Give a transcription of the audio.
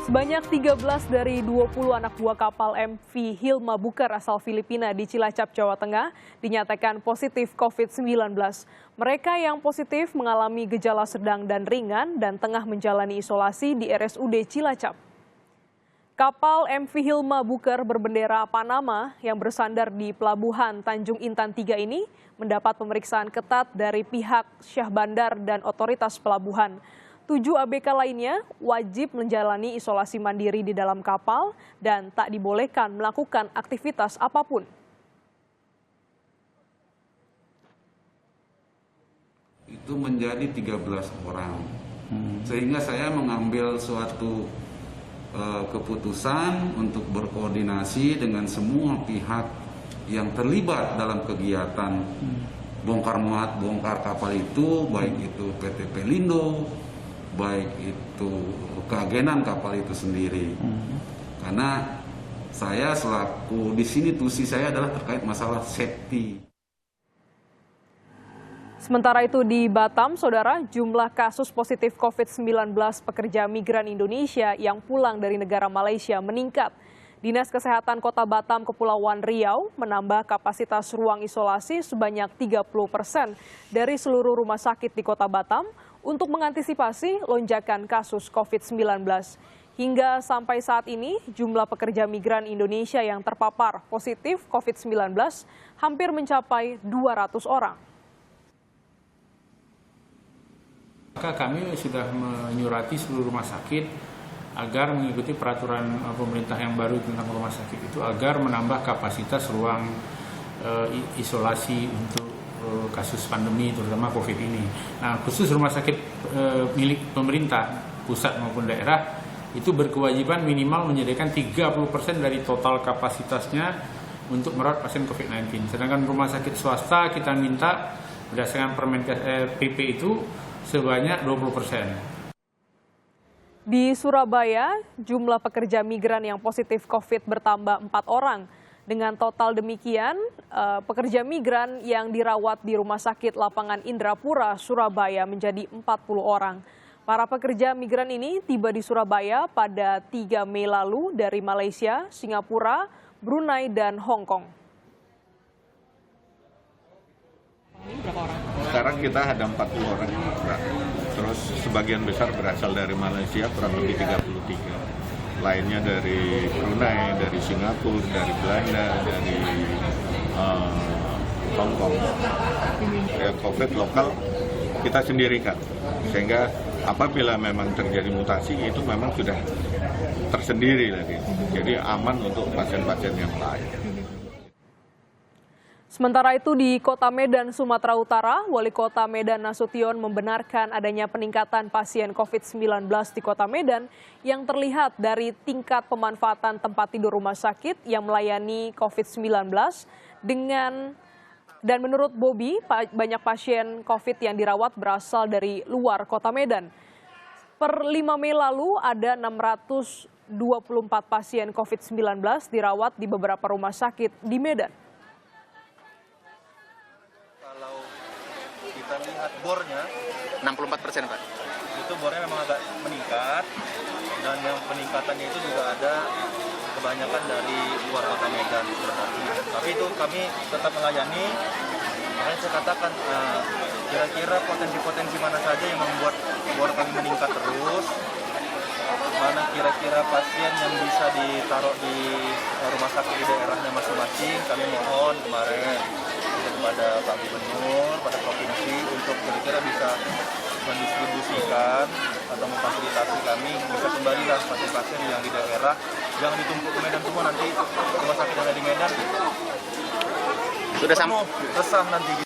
Sebanyak 13 dari 20 anak buah kapal MV Hilma Buker asal Filipina di Cilacap, Jawa Tengah dinyatakan positif COVID-19. Mereka yang positif mengalami gejala sedang dan ringan dan tengah menjalani isolasi di RSUD Cilacap. Kapal MV Hilma Buker berbendera Panama yang bersandar di Pelabuhan Tanjung Intan 3 ini mendapat pemeriksaan ketat dari pihak Syah Bandar dan otoritas pelabuhan. 7 ABK lainnya wajib menjalani isolasi mandiri di dalam kapal dan tak dibolehkan melakukan aktivitas apapun. Itu menjadi 13 orang. Sehingga saya mengambil suatu keputusan untuk berkoordinasi dengan semua pihak yang terlibat dalam kegiatan bongkar muat, bongkar kapal itu, baik itu PT Pelindo, baik itu keagenan kapal itu sendiri. Karena saya selaku di sini tusi saya adalah terkait masalah safety. Sementara itu di Batam, saudara, jumlah kasus positif COVID-19 pekerja migran Indonesia yang pulang dari negara Malaysia meningkat. Dinas Kesehatan Kota Batam Kepulauan Riau menambah kapasitas ruang isolasi sebanyak 30% dari seluruh rumah sakit di Kota Batam untuk mengantisipasi lonjakan kasus COVID-19. Hingga sampai saat ini, jumlah pekerja migran Indonesia yang terpapar positif COVID-19 hampir mencapai 200 orang. Maka kami sudah menyurati seluruh rumah sakit agar mengikuti peraturan pemerintah yang baru tentang rumah sakit itu agar menambah kapasitas ruang isolasi untuk kasus pandemi terutama COVID ini. Nah, khusus rumah sakit milik pemerintah pusat maupun daerah itu berkewajiban minimal menyediakan 30% dari total kapasitasnya untuk merawat pasien COVID-19. Sedangkan rumah sakit swasta kita minta berdasarkan Permenkes PP itu sebanyak 20%. Di Surabaya, jumlah pekerja migran yang positif COVID bertambah 4 orang. Dengan total demikian, pekerja migran yang dirawat di Rumah Sakit Lapangan Indrapura, Surabaya menjadi 40 orang. Para pekerja migran ini tiba di Surabaya pada 3 Mei lalu dari Malaysia, Singapura, Brunei, dan Hong Kong. Sekarang kita ada 40 orang. Terus sebagian besar berasal dari Malaysia, kurang lebih 33. Lainnya dari Brunei, dari Singapura, dari Belanda, dari Hong Kong. Ya, COVID lokal kita sendirikan. Sehingga apabila memang terjadi mutasi itu memang sudah tersendiri lagi. Jadi aman untuk pasien-pasien yang lain. Sementara itu di Kota Medan, Sumatera Utara, Wali Kota Medan Nasution membenarkan adanya peningkatan pasien COVID-19 di Kota Medan yang terlihat dari tingkat pemanfaatan tempat tidur rumah sakit yang melayani COVID-19 dan menurut Bobi, banyak pasien COVID yang dirawat berasal dari luar Kota Medan. Per 5 Mei lalu ada 624 pasien COVID-19 dirawat di beberapa rumah sakit di Medan. Kalau kita lihat bornya 64%, Pak. Itu bornya memang agak meningkat, dan yang peningkatannya itu juga ada kebanyakan dari luar Kota Medan sebenarnya. Tapi itu kami tetap melayani. Makanya saya katakan kira-kira potensi-potensi mana saja yang membuat bor kami meningkat terus, mana kira-kira pasien yang bisa ditaruh di rumah sakit di daerahnya masing-masing. Kami mohon kemarin kepada Pak Gubernur, pada provinsi untuk kira-kira bisa mendistribusikan atau memfasilitasi kami bisa kembalilah pasien-pasien yang di daerah, jangan ditumpuk ke Medan semua, nanti rumah sakit yang ada di Medan Sudah penuh, resah nanti